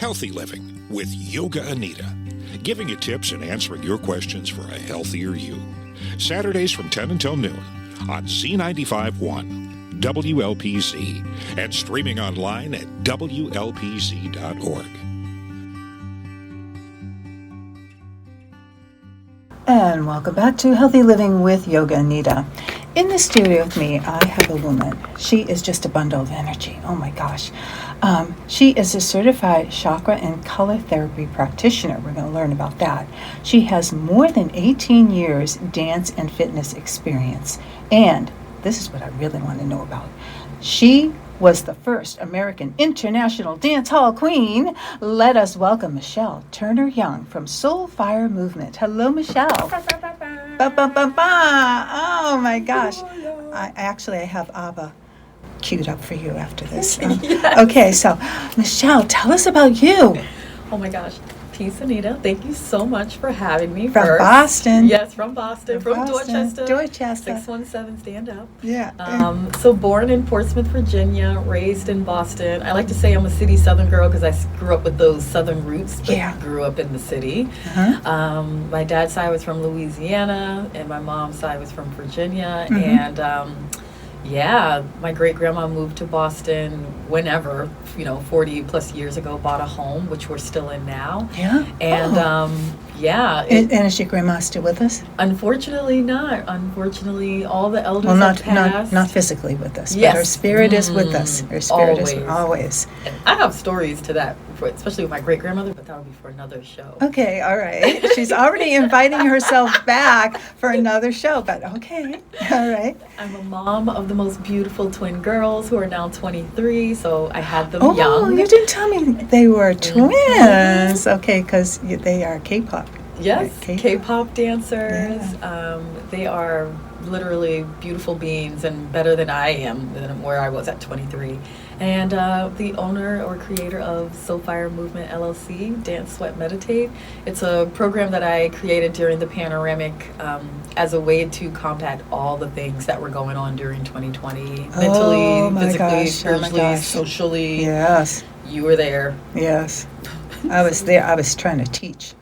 Healthy Living with Yoga Anita, giving you tips and answering your questions for a healthier you. Saturdays from 10 until noon on Z95.1, WLPZ, and streaming online at WLPZ.org. And welcome back to Healthy Living with Yoga Anita. In the studio with me, I have a woman. She is just a bundle of energy. Oh my gosh. She is a certified chakra and color therapy practitioner. We're going to learn about that. She has more than 18 years dance and fitness experience. And this is what I really want to know about. She was the first American International Dance Hall Queen. Let us welcome Michelle Turner Young from Soul Fire Movement. Hello, Michelle. Oh my gosh. I have ABBA queued up for you after this. Yes. Okay, so Michelle, tell us about you. Oh my gosh. Peace, Anita. Thank you so much for having me. From first. Boston. Yes, from Boston. From Dorchester. Dorchester. 617 Stand Up. Yeah. So born in Portsmouth, Virginia, raised in Boston. I like to say I'm a city Southern girl because I grew up with those Southern roots, but grew up in the city. Uh-huh. My dad's side was from Louisiana, and my mom's side was from Virginia. Mm-hmm. And my great-grandma moved to Boston whenever, 40 plus years ago, bought a home, which we're still in now. Yeah. And, and is your grandma still with us? Unfortunately not. Unfortunately, all the elders Well, have passed. not physically with us, Yes. but her spirit is with us. Her spirit is Always. always. And I have stories to that, especially with my great-grandmother, but that'll be for another show. Okay, all right. She's already inviting herself back for another show, but okay, all right. I'm a mom of the most beautiful twin girls who are now 23, so I had them Oh, young. you didn't tell me they were twins. Okay, because they are K-pop. Yes, Right, K-pop dancers. They are literally beautiful beings and better than I am, than where I was at 23. And the owner or creator of Soul Fire Movement LLC, Dance, Sweat, Meditate. It's a program that I created during the pandemic as a way to combat all the things that were going on during 2020. Mentally, physically, spiritually, socially. Yes. You were there. Yes. I was there. I was trying to teach.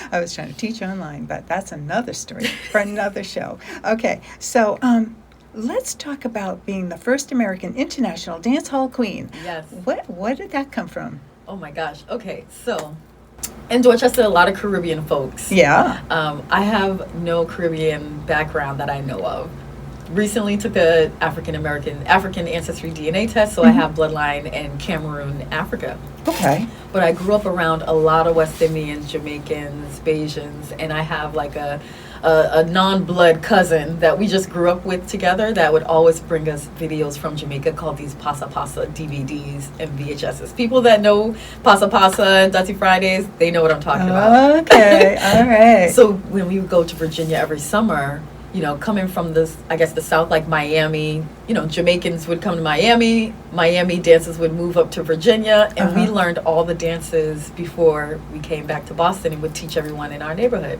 I was trying to teach online, but that's another story for another show. Okay, so let's talk about being the first American International Dance Hall Queen. Yes. What did that come from? Oh my gosh. Okay, so in Dorchester, a lot of Caribbean folks. Yeah. I have no Caribbean background that I know of. Recently took a African ancestry DNA test, so I have bloodline in Cameroon, Africa. Okay. But I grew up around a lot of West Indians, Jamaicans, Bajans, and I have like a non-blood cousin that we just grew up with together that would always bring us videos from Jamaica called these Pasa Pasa DVDs and VHSs. People that know Pasa Pasa and Dirty Fridays, they know what I'm talking about. Okay, all right. So when we would go to Virginia every summer, coming from the South, like Miami, Jamaicans would come to Miami dancers would move up to Virginia, and we learned all the dances before we came back to Boston and would teach everyone in our neighborhood.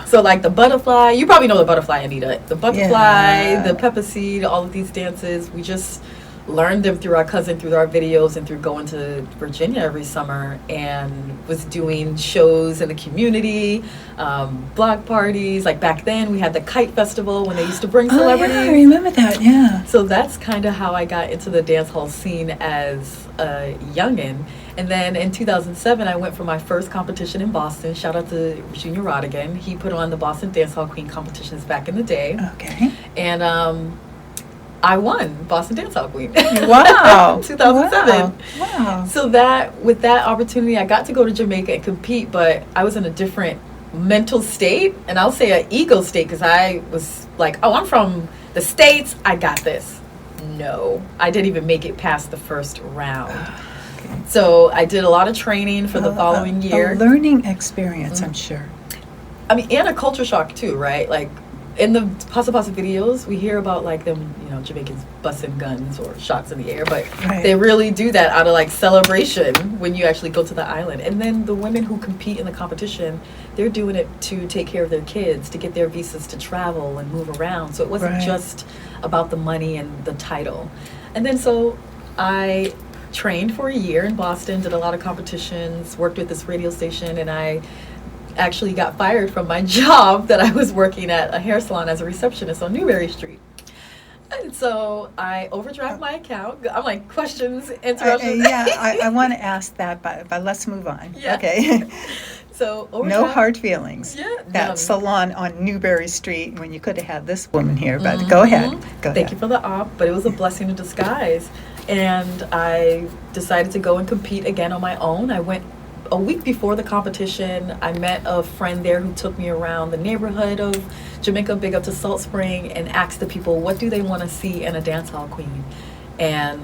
So like the butterfly, you probably know the butterfly, Anita. The butterfly, the pepper seed, all of these dances, we just learned them through our cousin, through our videos, and through going to Virginia every summer, and was doing shows in the community, block parties. Like back then, we had the Kite Festival when they used to bring celebrities. Oh, yeah, I remember that, yeah. So that's kind of how I got into the dance hall scene as a youngin'. And then in 2007, I went for my first competition in Boston. Shout out to Junior Rodigan. He put on the Boston Dance Hall Queen competitions back in the day. Okay. And I won Boston Dance Hall Queen. Wow. 2007. Wow. So with that opportunity, I got to go to Jamaica and compete, but I was in a different mental state, and I'll say an ego state, because I was like, oh, I'm from the States, I got this. No, I didn't even make it past the first round. Okay. So I did a lot of training for the following year. A learning experience, I'm sure. I mean, and a culture shock too, right? Like in the Pasa Pasa videos, we hear about like them, Jamaicans busting guns or shots in the air, but they really do that out of like celebration when you actually go to the island. And then the women who compete in the competition, they're doing it to take care of their kids, to get their visas to travel and move around. So it wasn't just about the money and the title. And then so I trained for a year in Boston, did a lot of competitions, worked with this radio station, and I actually got fired from my job that I was working at a hair salon as a receptionist on Newberry Street. And so I overdraft my account. I'm like, questions, interruptions. I want to ask that, but let's move on. Yeah. Okay. So no hard feelings. Yeah. That salon on Newberry Street when you could have had this woman here, but go ahead. Thank you for the op, but it was a blessing in disguise. And I decided to go and compete again on my own. I went a week before the competition. I met a friend there who took me around the neighborhood of Jamaica, big up to Salt Spring, and asked the people, what do they want to see in a dance hall queen? And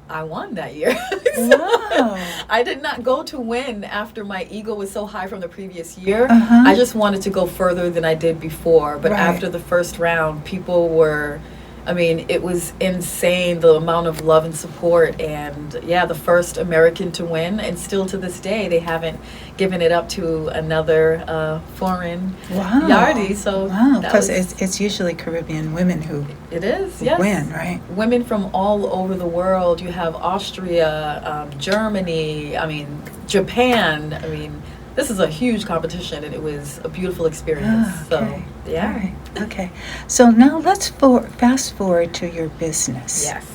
I won that year. Wow. I did not go to win after my ego was so high from the previous year. I just wanted to go further than I did before. But after the first round, people were, I mean, it was insane, the amount of love and support. And the first American to win. And still to this day, they haven't given it up to another foreign yardie. So because it's usually Caribbean women who win, right? Women from all over the world. You have Austria, Germany, I mean, Japan. I mean, this is a huge competition, and it was a beautiful experience. Okay. So, yeah. All right. Okay. So now let's fast forward to your business. Yes.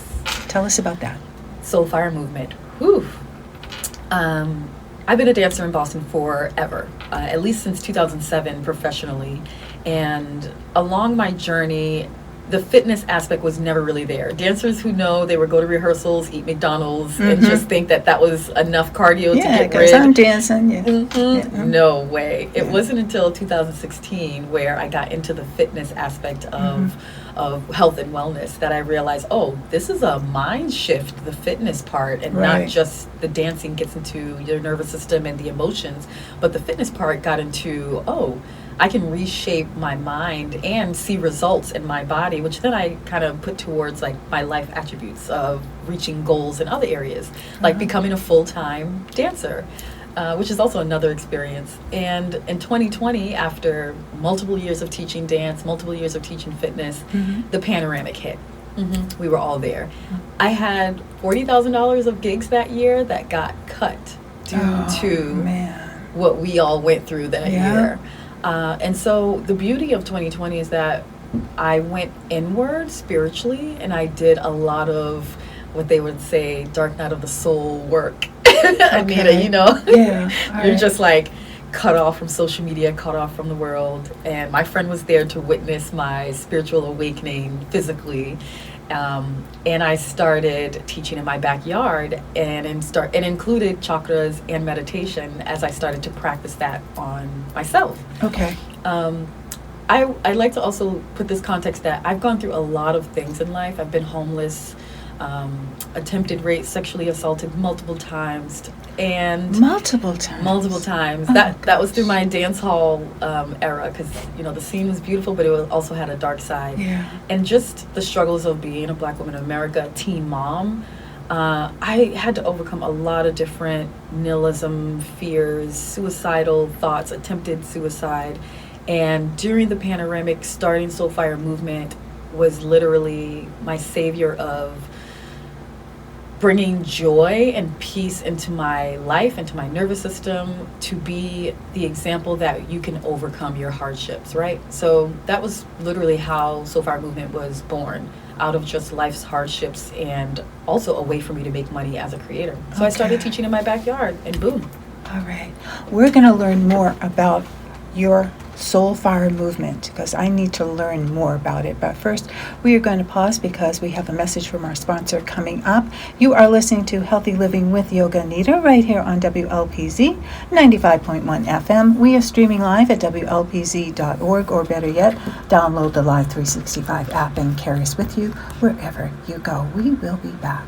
Tell us about that. Soul Fire Movement. Whew. I've been a dancer in Boston forever, at least since 2007 professionally. And along my journey, the fitness aspect was never really there. Dancers who know, they would go to rehearsals, eat McDonald's, and just think that that was enough cardio to get rid. Yeah, because I'm dancing. No way. It wasn't until 2016 where I got into the fitness aspect of health and wellness that I realized, oh, this is a mind shift, the fitness part, and not just the dancing gets into your nervous system and the emotions, but the fitness part got into, I can reshape my mind and see results in my body, which then I kind of put towards like my life attributes of reaching goals in other areas, like becoming a full-time dancer, which is also another experience. And in 2020, after multiple years of teaching dance, multiple years of teaching fitness, the panoramic hit. We were all there. I had $40,000 of gigs that year that got cut due to what we all went through that year. And so the beauty of 2020 is that I went inward spiritually, and I did a lot of what they would say dark night of the soul work. Anita, you know, you're just like cut off from social media, cut off from the world. And my friend was there to witness my spiritual awakening physically. And I started teaching in my backyard and included chakras and meditation as I started to practice that on myself. Okay. I'd like to also put this context that I've gone through a lot of things in life. I've been homeless, attempted rape, sexually assaulted multiple times, and multiple times. That was through my dance hall era, because the scene was beautiful, but it also had a dark side. And just the struggles of being a Black woman in America, a teen mom. I had to overcome a lot of different nihilism, fears, suicidal thoughts, attempted suicide. And during the panoramic, starting Soul Fire Movement was literally my savior of bringing joy and peace into my life, into my nervous system, to be the example that you can overcome your hardships, right? So that was literally how Soul Fire Movement was born, out of just life's hardships and also a way for me to make money as a creator. So I started teaching in my backyard, and boom. All right. We're going to learn more about your Soul Fire Movement, because I need to learn more about it. But first, we are going to pause because we have a message from our sponsor coming up. You are listening to Healthy Living with Yoga Anita right here on WLPZ 95.1 FM. We are streaming live at WLPZ.org, or better yet, download the Live 365 app and carry us with you wherever you go. We will be back.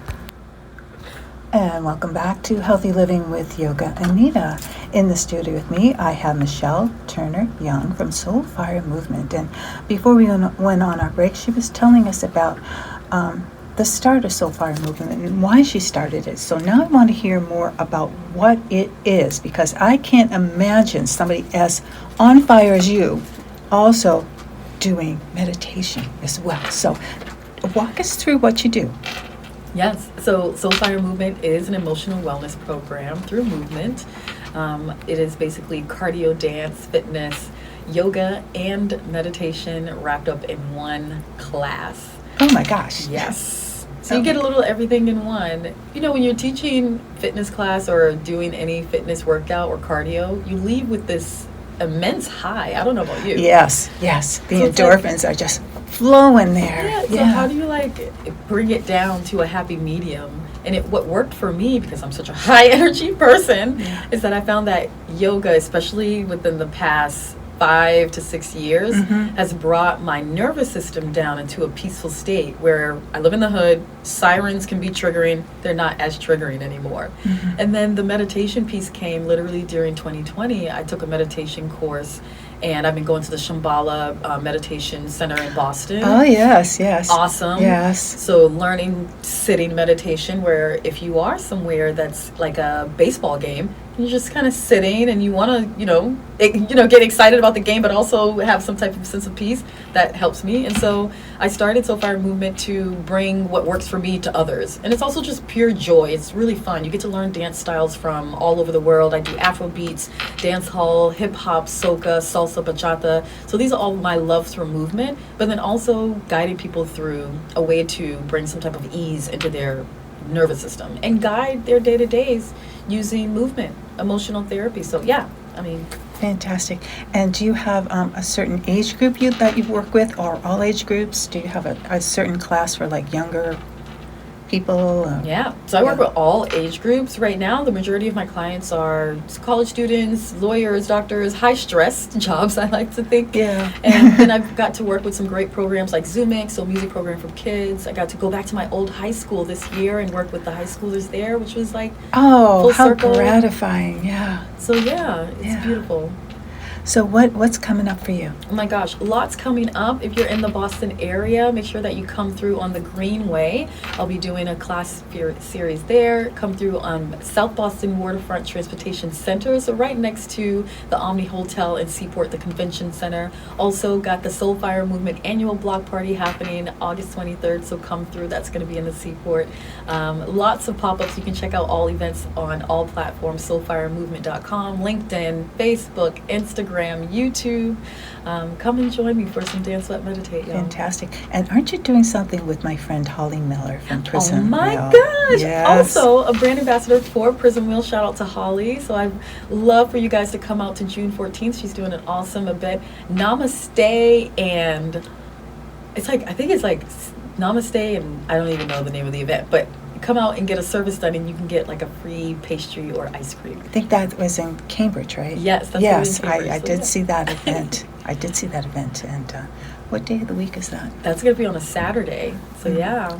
And welcome back to Healthy Living with Yoga Anita. In the studio with me, I have Michelle Turner-Young from Soul Fire Movement. And before we went on our break, she was telling us about the start of Soul Fire Movement and why she started it. So now I want to hear more about what it is, because I can't imagine somebody as on fire as you also doing meditation as well. So walk us through what you do. Yes. So Soulfire Movement is an emotional wellness program through movement. It is basically cardio, dance, fitness, yoga, and meditation wrapped up in one class. Oh my gosh. Yes. So you get a little everything in one. You know, when you're teaching fitness class or doing any fitness workout or cardio, you leave with this immense high. I don't know about you. Yes. The So it's endorphins are just flowing there. Yeah, so how do you bring it down to a happy medium? And what worked for me, because I'm such a high energy person, is that I found that yoga, especially within the past 5 to 6 years, has brought my nervous system down into a peaceful state where I live in the hood, sirens can be triggering, they're not as triggering anymore. And then the meditation piece came literally during 2020. I took a meditation course, and I've been going to the Shambhala Meditation Center in Boston. Oh, yes. Awesome. Yes. So learning sitting meditation, where if you are somewhere that's like a baseball game, you're just kind of sitting and you want to, get excited about the game, but also have some type of sense of peace. That helps me. And so I started Soulfire Movement to bring what works for me to others. And it's also just pure joy. It's really fun. You get to learn dance styles from all over the world. I do Afro beats, dance hall, hip hop, soca, salsa, bachata. So these are all my loves for movement, but then also guiding people through a way to bring some type of ease into their nervous system and guide their day-to-days using movement, emotional therapy. So Fantastic. And do you have a certain age group that you work with, or all age groups? Do you have a certain class for like younger people? So I work with all age groups. Right now, the majority of my clients are college students, lawyers, doctors, high-stress jobs, I like to think. Yeah. And then I've got to work with some great programs like Zoomix, so music program for kids. I got to go back to my old high school this year and work with the high schoolers there, which was like Oh, full how circle. gratifying. Yeah. So it's beautiful. So what's coming up for you? Oh my gosh, lots coming up. If you're in the Boston area, make sure that you come through on the Greenway. I'll be doing a class series there. Come through on South Boston Waterfront Transportation Center, so right next to the Omni Hotel in Seaport, the Convention Center. Also got the Soulfire Movement annual block party happening August 23rd, so come through. That's going to be in the Seaport. Lots of pop-ups. You can check out all events on all platforms, soulfiremovement.com, LinkedIn, Facebook, Instagram, YouTube. Come and join me for some Dance Sweat Meditate, y'all. Fantastic. And aren't you doing something with my friend Holly Miller from Prison Oh my Wheel? gosh! Yes. Also, a brand ambassador for Prison Wheel. Shout out to Holly. So I'd love for you guys to come out to June 14th. She's doing an awesome event. Namaste, and I think it's like Namaste, and I don't even know the name of the event, but come out and get a service done, and you can get like a free pastry or ice cream. I think that was in Cambridge, right? Yes, that's yes. in Cambridge, I so did see that event. I did see that event. And what day of the week is that? That's going to be on a Saturday. So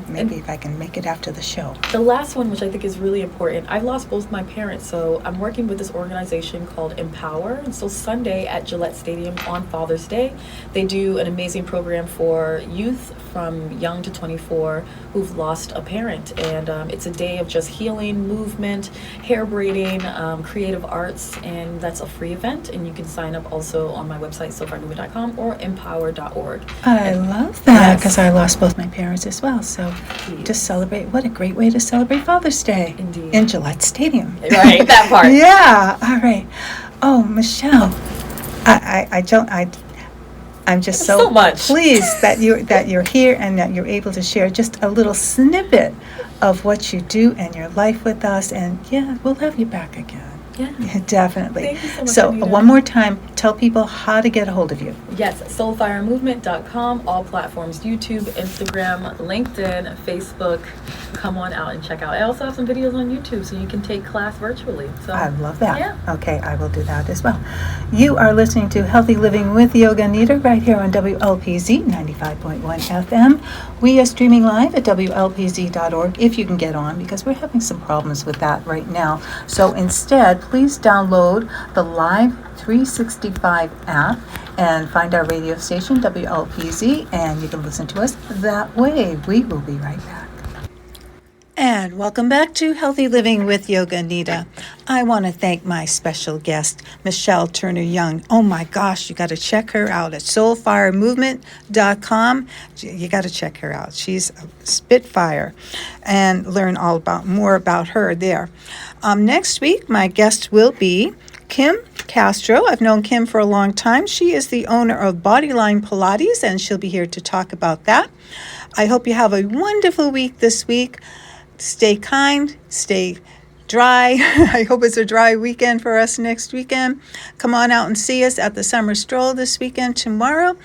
Maybe if I can make it after the show. The last one, which I think is really important, I lost both my parents, so I'm working with this organization called Empower. And so Sunday at Gillette Stadium on Father's Day, they do an amazing program for youth from young to 24 who've lost a parent. And it's a day of just healing, movement, hair braiding, creative arts, and that's a free event. And you can sign up also on my website, soulfiremovement.com or empower.org. I love that, Yes. because I lost both my parents as well. So to celebrate, what a great way to celebrate Father's Day. Indeed. In Gillette Stadium. Right, that part. Yeah, all right. Oh, Michelle, I'm just So much. pleased that you're here and that you're able to share just a little snippet of what you do and your life with us. And we'll have you back again. Yeah. Definitely. Thank you so much, So Anita. one more time, tell people how to get a hold of you. Yes, soulfiremovement.com, all platforms, YouTube, Instagram, LinkedIn, Facebook. Come on out and check out. I also have some videos on YouTube, so you can take class virtually. So I love that. Yeah. Okay, I will do that as well. You are listening to Healthy Living with Yoga Anita right here on WLPZ 95.1 FM. We are streaming live at WLPZ.org if you can get on, because we're having some problems with that right now. So instead, please download the Live 365 app and find our radio station, WLPZ, and you can listen to us that way. We will be right back. And welcome back to Healthy Living with Yoga Anita. I want to thank my special guest, Michelle Turner Young. Oh my gosh, you got to check her out at soulfiremovement.com. You got to check her out. She's a spitfire, and learn more about her there. Next week, my guest will be Kim Castro. I've known Kim for a long time. She is the owner of Bodyline Pilates, and she'll be here to talk about that. I hope you have a wonderful week this week. Stay kind, stay dry. I hope it's a dry weekend for us next weekend. Come on out and see us at the Summer Stroll this weekend tomorrow.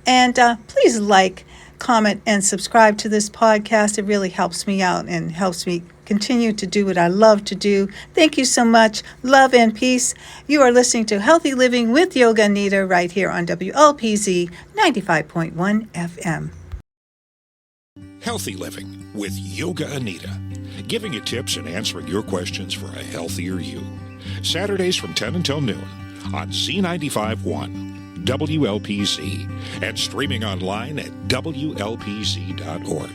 And please like, comment, and subscribe to this podcast. It really helps me out and helps me continue to do what I love to do. Thank you so much. Love and peace. You are listening to Healthy Living with Yoga Anita right here on WLPZ 95.1 FM. Healthy Living with Yoga Anita, giving you tips and answering your questions for a healthier you. Saturdays from 10 until noon on Z95.1 WLPZ and streaming online at WLPZ.org.